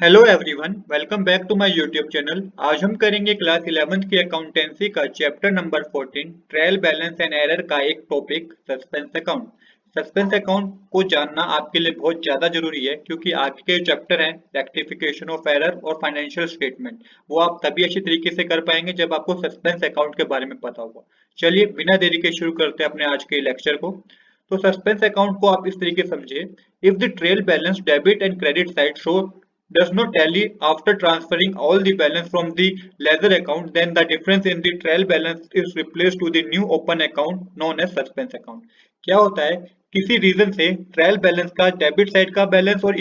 Hello everyone, welcome back to my YouTube channel. आज हम करेंगे क्लास 11th की अकाउंटेंसी का chapter number 14 trial balance and error का एक topic suspense account. Suspense account को जानना आपके लिए बहुत ज़्यादा जरूरी है क्योंकि आगे के चैप्टर हैं रेक्टिफिकेशन ऑफ एरर और फाइनेंशियल स्टेटमेंट, वो आप तभी अच्छी तरीके से कर पाएंगे जब आपको सस्पेंस अकाउंट के बारे में पता होगा। चलिए बिना देरी के शुरू करते हैं अपने आज के लेक्चर को। तो सस्पेंस अकाउंट को आप इस तरीके से समझिए। If the trial balance debit and credit side show does not tally after transferring all the balance from the ledger account, then the difference in the trial balance is replaced to the new open account known as suspense account। क्या होता है, किसी reason से trial balance का debit side का balance और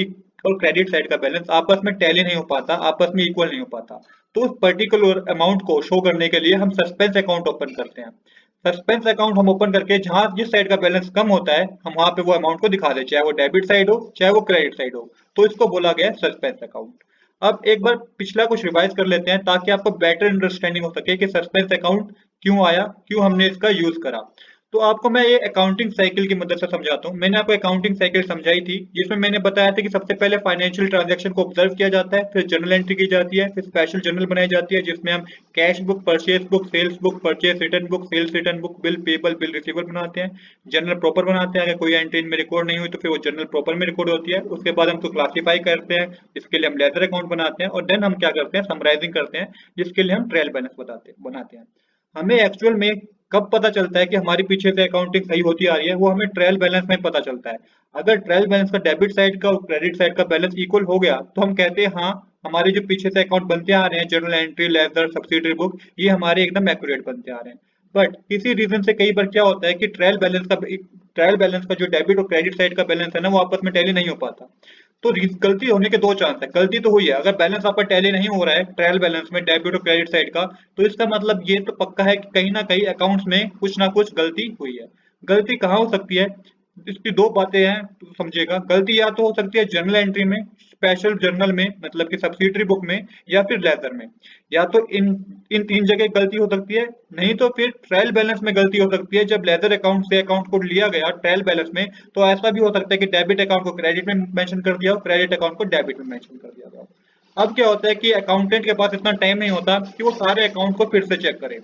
credit side का balance आपस में टैली नहीं हो पाता, आपस में इक्वल नहीं हो पाता। तो उस पर्टिकुलर अमाउंट को शो करने के लिए हम सस्पेंस अकाउंट ओपन करते हैं। सस्पेंस अकाउंट हम ओपन करके जहां जिस साइड का बैलेंस कम होता है हम वहां पे वो अमाउंट को दिखा दे, चाहे वो डेबिट साइड हो चाहे वो क्रेडिट साइड हो। तो इसको बोला गया है सस्पेंस अकाउंट। अब एक बार पिछला कुछ रिवाइज कर लेते हैं ताकि आपको बेटर अंडरस्टैंडिंग हो सके कि सस्पेंस अकाउंट क्यों आया, क्यों हमने इसका यूज करा। तो आपको मैं ये अकाउंटिंग साइकिल की मदद से समझाता हूँ। मैंने आपको अकाउंटिंग साइकिल समझाई थी जिसमें मैंने बताया था कि सबसे पहले फाइनेंशियल ट्रांजैक्शन को ऑब्जर्व किया जाता है, फिर जर्नल एंट्री की जाती है, फिर स्पेशल जर्नल बनाई जाती है जिसमें हम cash book, purchase book, sales book, purchase return book, sales return book, bill payable, bill receivable बनाते हैं। जनरल प्रॉपर बनाते हैं, अगर कोई एंट्री इनमें रिकॉर्ड नहीं हुई तो फिर वो जनरल प्रॉपर में रिकॉर्ड होती है। उसके बाद हम उसको क्लासीफाई करते हैं, इसके लिए हम लेजर अकाउंट बनाते हैं, और देन हम क्या करते हैं, समराइजिंग करते हैं जिसके लिए हम ट्रायल बैलेंस बनाते हैं। हमें एक्चुअल में कब पता चलता है कि हमारी पीछे से अकाउंटिंग सही होती आ रही है, वो हमें ट्रायल बैलेंस में पता चलता है। अगर ट्रायल बैलेंस का डेबिट साइड का और क्रेडिट साइड का बैलेंस इक्वल हो गया तो हम कहते हैं हाँ, हमारे जो पीछे से अकाउंट बनते आ रहे हैं, journal entry, ledger, subsidiary book, ये हमारे एकदम एक्यूरेट बनते आ रहे हैं। बट किसी रीजन से कई बार क्या होता है कि ट्रायल बैलेंस का जो डेबिट और क्रेडिट साइड का बैलेंस है ना, वो आपस में टैली नहीं हो पाता। तो गलती होने के दो चांस है। गलती तो हुई है, अगर बैलेंस आपका टैली नहीं हो रहा है ट्रायल बैलेंस में डेबिट और क्रेडिट साइड का, तो इसका मतलब ये तो पक्का है कि कहीं ना कहीं अकाउंट्स में कुछ ना कुछ गलती हुई है। गलती कहाँ हो सकती है, इसकी दो बातें हैं, तो समझिएगा। गलती या तो हो सकती है जर्नल एंट्री में, स्पेशल जर्नल में, मतलब कि सब्सिडरी बुक में, या फिर लेजर में। या तो इन इन तीन जगह गलती हो सकती है, नहीं तो फिर ट्रायल बैलेंस में गलती हो सकती है। जब लेजर अकाउंट से अकाउंट कोड लिया गया ट्रायल बैलेंस में, तो ऐसा भी हो सकता है कि डेबिट अकाउंट को क्रेडिट में मेंशन कर दिया हो, क्रेडिट अकाउंट को डेबिट में मेंशन कर दिया गया हो। अब क्या होता है कि अकाउंटेंट के पास इतना टाइम नहीं होता कि वो सारे अकाउंट को फिर से चेक करे।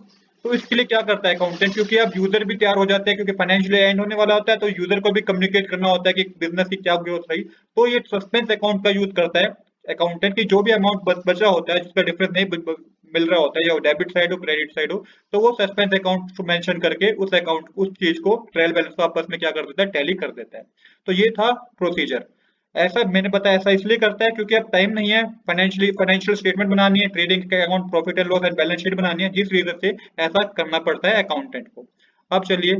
तो इसके लिए क्या करता है अकाउंटेंट, क्योंकि अब यूजर भी तैयार हो जाते हैं, क्योंकि फाइनेंशियल एंड होने वाला होता है, तो यूजर को भी कम्युनिकेट करना होता है कि बिजनेस की क्या ग्रोथ रही। तो ये सस्पेंस अकाउंट का यूज करता है अकाउंटेंट, की जो भी अमाउंट बच रहा होता है, जिसका डिफरेंस नहीं मिल रहा होता है, या डेबिट साइड हो क्रेडिट साइड हो, तो वो सस्पेंस अकाउंट मेंशन करके उस चीज को, ट्रायल बैलेंस को आपस में क्या कर देता है, टैली कर देता है। तो ये था प्रोसीजर। ऐसा मैंने बताया, ऐसा इसलिए करता है क्योंकि अब टाइम नहीं है, फाइनेंशियल स्टेटमेंट बनानी है, ट्रेडिंग के account, profit and loss and balance sheet बनानी है, जिस रीजन से ऐसा करना पड़ता है अकाउंटेंट को। अब चलिए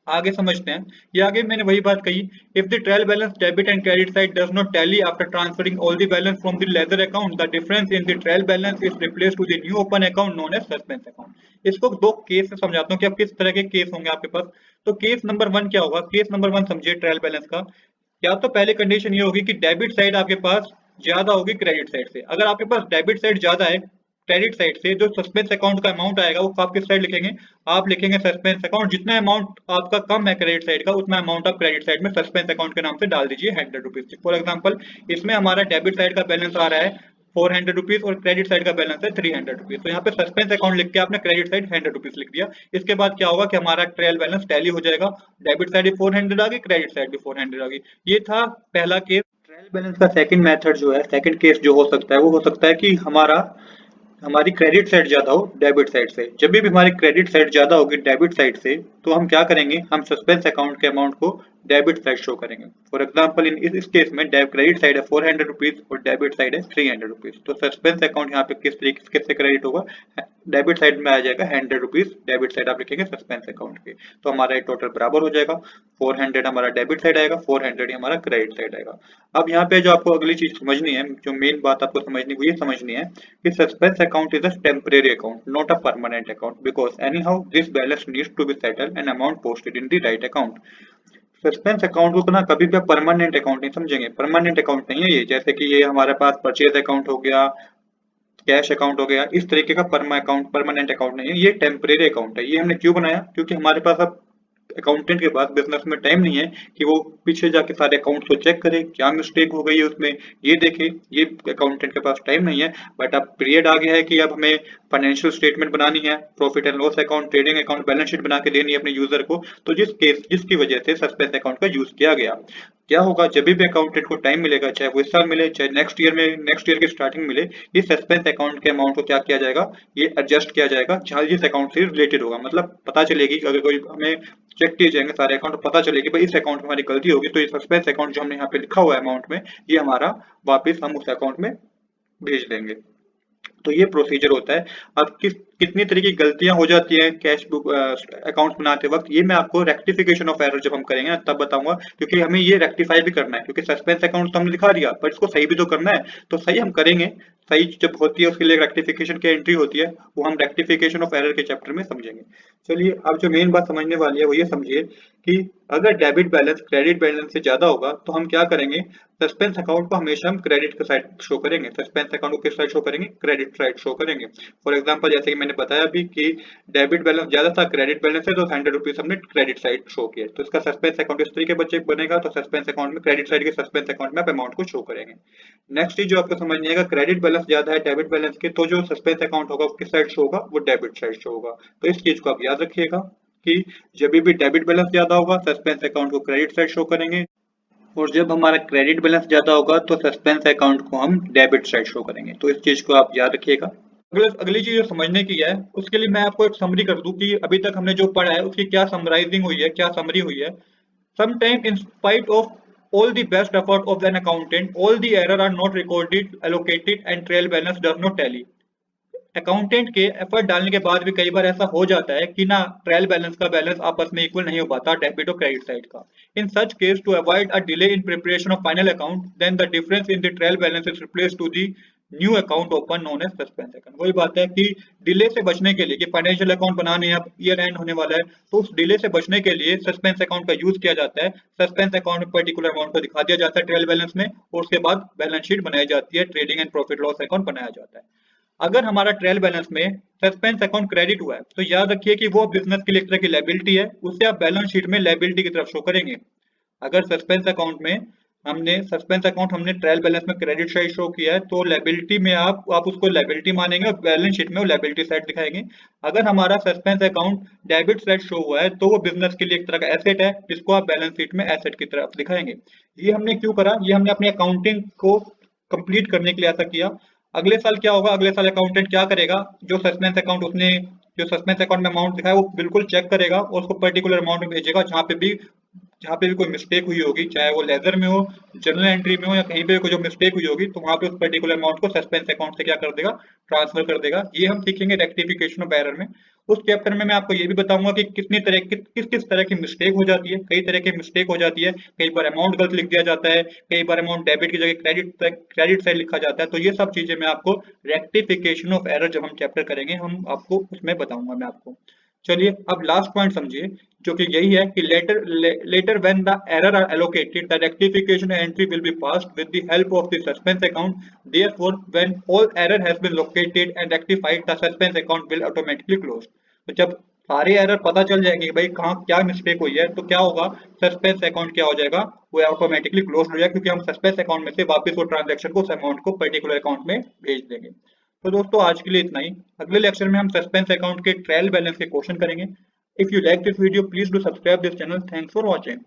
आगे समझते हैं। ये आगे मैंने वही बात कही। If the trial balance debit and credit side does not tally after transferring all the balance from the ledger account, the difference in the trial balance is replaced to the new open account known as suspense account. इसको दो case से समझाता हूँ कि अब किस तरह के केस होंगे आपके पास। तो केस नंबर वन क्या होगा, केस नंबर वन समझिए ट्रायल बैलेंस का। या तो पहले कंडीशन ये होगी कि डेबिट साइड आपके पास ज्यादा होगी क्रेडिट साइड से। अगर आपके पास डेबिट साइड ज्यादा है क्रेडिट साइड से, जो सस्पेंस अकाउंट का अमाउंट आएगा वो आप किस साइड लिखेंगे, आप लिखेंगे सस्पेंस अकाउंट। जितना अमाउंट आपका कम है क्रेडिट साइड का, उतना अमाउंट आप क्रेडिट साइड में सस्पेंस अकाउंट के नाम से डाल दीजिए 100 रुपीज। फॉर एग्जाम्पल, इसमें हमारा डेबिट साइड का बैलेंस आ रहा है 400 रुपीज और क्रेडिट साइड का बैलेंस है 300 रुपीज। तो यहाँ पे सस्पेंस अकाउंट लिख के आपने क्रेडिट साइड 100 रुपीज लिख दिया। इसके बाद क्या होगा कि हमारा ट्रायल बैलेंस टैली हो जाएगा, डेबिट साइड भी 400 आ गई, क्रेडिट साइड भी 400 आ गई। ये था पहला केस। ट्रायल बैलेंस का सेकंड मेथड जो है, सेकंड केस जो हो सकता है, वो हो सकता है कि हमारी क्रेडिट साइड ज्यादा हो डेबिट साइड से। जब भी हमारी क्रेडिट साइड ज्यादा होगी डेबिट साइड से, तो हम क्या करेंगे, हम सस्पेंस अकाउंट के अमाउंट को डेबिट साइड शो करेंगे। फॉर एग्जांपल, इस केस में क्रेडिट साइड है 400 रुपीज और डेबिट साइड है 300 रुपीज। तो सस्पेंस अकाउंट यहाँ पे किस तरीके से क्रेडिट होगा, डेबिट साइड में आ जाएगा 100 रुपीज, डेबिट साइड आप लिखेंगे सस्पेंस अकाउंट के। तो हमारा ये टोटल बराबर हो जाएगा, 400 हमारा डेबिट साइड आएगा, 400 ही हमारा क्रेडिट साइड आएगा। अब यहाँ पे जो आपको अगली चीज समझनी है, जो मेन बात आपको समझनी वो ये समझनी है कि suspense account is a temporary account, not a permanent account, because anyhow this balance needs to be settled and amount posted in the right account. Suspense account को ना कभी भी परमानेंट अकाउंट नहीं समझेंगे, परमानेंट अकाउंट नहीं है ये। जैसे कि ये हमारे पास परचेज अकाउंट हो गया, कैश अकाउंट हो गया, इस तरीके का परमानेंट अकाउंट नहीं है, ये टेम्परेरी अकाउंट है। ये हमने क्यों बनाया, क्योंकि हमारे पास अब अकाउंटेंट के पास बिजनेस में टाइम नहीं है कि वो पीछे जाके सारे अकाउंट्स को चेक करे, क्या मिस्टेक हो गई है उसमें ये देखे, ये अकाउंटेंट के पास टाइम नहीं है। बट अब पीरियड आ गया है कि अब हमें फाइनेंशियल स्टेटमेंट बनानी है, profit and loss account, trading account, balance sheet बना के देनी है अपने यूजर को। तो जिसकी वजह से सस्पेंस अकाउंट का यूज किया गया। क्या होगा, जब भी अकाउंटेंट को टाइम मिलेगा, चाहे वो इस साल मिले चाहे नेक्स्ट ईयर की स्टार्टिंग मिले, ये सस्पेंस अकाउंट के अमाउंट को क्या किया जाएगा, ये एडजस्ट किया जाएगा जहां जिस अकाउंट से रिलेटेड होगा। मतलब पता चलेगी कि अगर कोई हमें चेक किए जाएंगे सारे अकाउंट, तो पता चलेगी भाई इस अकाउंट में हमारी गलती होगी, तो ये सस्पेंस अकाउंट जो हमने यहाँ पे लिखा हुआ है अमाउंट में, ये हमारा वापस हम उस अकाउंट में भेज देंगे। तो ये प्रोसीजर होता है। अब कितनी तरह की गलतियां हो जाती हैं कैश बुक अकाउंट बनाते वक्त, ये मैं आपको रेक्टिफिकेशन ऑफ एरर जब हम करेंगे ना तब बताऊंगा, क्योंकि हमें ये रेक्टिफाई भी करना है, क्योंकि सस्पेंस अकाउंट तो हमने दिखा दिया पर इसको सही भी तो करना है। तो सही हम करेंगे, सही जब होती है उसके लिए रेक्टिफिकेशन की एंट्री होती है, वो हम रेक्टिफिकेशन ऑफ एरर के चैप्टर में समझेंगे। चलिए अब जो मेन बात समझने वाली है वो ये समझिए कि अगर डेबिट बैलेंस क्रेडिट बैलेंस से ज्यादा होगा तो हम क्या करेंगे, सस्पेंस अकाउंट को हमेशा हम क्रेडिट के साइड शो करेंगे। सस्पेंस अकाउंट को किस साइड शो करेंगे, क्रेडिट साइड शो करेंगे। फॉर एग्जांपल जैसे कि मैंने बताया भी कि डेबिट बैलेंस ज्यादा था, क्रेडिट बैलेंस है, तो 100 रुपीज हमने क्रेडिट साइड शो किया, तो इसका सस्पेंस अकाउंट इस तरीके बच्चे बनेगा। तो सस्पेंस अकाउंट में क्रेडिट साइड के सस्पेंस अकाउंट में आप अमाउंट को शो करेंगे। नेक्स्ट चीज जो आपको समझनी है, क्रेडिट बैलेंस ज्यादा है डेबिट बैलेंस के, तो जो सस्पेंस अकाउंट होगा किस साइड शो होगा, वो डेबिट साइड शो होगा। तो इस चीज को आप याद रखिएगा कि जब भी डेबिट बैलेंस ज्यादा होगा सस्पेंस अकाउंट को क्रेडिट साइड शो करेंगे, और जब हमारा क्रेडिट बैलेंस ज्यादा होगा तो सस्पेंस अकाउंट को हम डेबिट साइड शो करेंगे। तो इस चीज को आप याद रखिएगा। अगली चीज जो समझने की है उसके लिए मैं आपको एक समरी कर दूं कि अभी तक हमने जो पढ़ा है उसकी क्या समराइजिंग हुई है, क्या समरी हुई है। Sometimes, in spite of all the best effort of an accountant, all the error are not recorded, allocated, and trail balance does not tally. Accountant के एफर्ट डालने के बाद भी कई बार ऐसा हो जाता है कि ना ट्रायल बैलेंस का बैलेंस आपस में इक्वल नहीं हो पाता डेबिट और क्रेडिट साइड का। In such case to avoid a delay in preparation of final account, then the difference in the trial balance is replaced to the new account open known as suspense account. वही बात है कि delay से बचने के लिए, कि financial account बनाने हैं, अब ईयर एंड होने वाला है, तो उस डिले से बचने के लिए सस्पेंस अकाउंट का यूज किया जाता है। सस्पेंस अकाउंट में पर्टिकुलर अमाउंट को दिखा दिया जाता है ट्रायल बैलेंस में, और उसके बाद बैलेंस शीट बनाई जाती है, trading and profit loss account बनाया जाता है। अगर हमारा ट्रायल बैलेंस में सस्पेंस अकाउंट क्रेडिट हुआ है तो याद रखिए कि वो बिजनेस के लिए एक तरह की लायबिलिटी है, उसे आप बैलेंस शीट में लायबिलिटी की तरफ शो करेंगे। अगर सस्पेंस अकाउंट हमने ट्रायल बैलेंस में क्रेडिट साइड शो किया है तो लायबिलिटी में आप उसको लायबिलिटी मानेंगे और बैलेंस शीट में वो लायबिलिटी साइड दिखाएंगे। अगर हमारा suspense account debit side show हुआ है तो वो बिजनेस के लिए एक तरह का एसेट है जिसको आप बैलेंस शीट में एसेट की तरफ दिखाएंगे। ये हमने क्यों करा, ये हमने अपने अकाउंटिंग को कंप्लीट करने के लिए ऐसा किया। अगले साल क्या होगा, अगले साल अकाउंटेंट क्या करेगा, जो सस्पेंस अकाउंट में अमाउंट दिखाया वो बिल्कुल चेक करेगा और उसको पर्टिकुलर अमाउंट में भेजेगा। जहाँ पे भी कोई मिस्टेक हुई होगी, चाहे वो लेजर में हो, जर्नल एंट्री में हो, या कहीं पे कोई जो मिस्टेक हुई होगी, तो वहां पे उस पर्टिकुलर अमाउंट को सस्पेंस अकाउंट से क्या कर देगा, ट्रांसफर कर देगा। ये हम सीखेंगे रेक्टिफिकेशन ऑफ एरर में। उस चैप्टर में मैं आपको ये भी बताऊंगा कि किस किस तरह की मिस्टेक हो जाती है। कई तरह की मिस्टेक हो जाती है, कई बार अमाउंट गलत लिख दिया जाता है, कई बार अमाउंट डेबिट की जगह क्रेडिट साइड लिखा जाता है। तो ये सब चीजें मैं आपको रेक्टिफिकेशन ऑफ एरर जब हम चैप्टर करेंगे हम आपको उसमें बताऊंगा मैं आपको। चलिए अब लास्ट पॉइंट समझिए, जो कि यही है कि later when the error are allocated, the rectification entry will be passed with the help of the suspense account. Therefore, when all error has been located and rectified, the suspense account will automatically close. तो जब सारे error पता चल जाएंगे कि भाई कहाँ क्या मिस्टेक हुई है, तो क्या होगा, सस्पेंस अकाउंट क्या हो जाएगा, वो ऑटोमेटिकली क्लोज हो जाएगा, क्योंकि हम सस्पेंस अकाउंट में से वापस वो ट्रांजेक्शन को, उस अमाउंट को पर्टिकुलर अकाउंट में भेज देंगे। तो दोस्तों आज के लिए इतना ही। अगले लेक्चर में हम सस्पेंस अकाउंट के ट्रायल बैलेंस के क्वेश्चन करेंगे। If you like this video, please do subscribe this channel. Thanks for watching.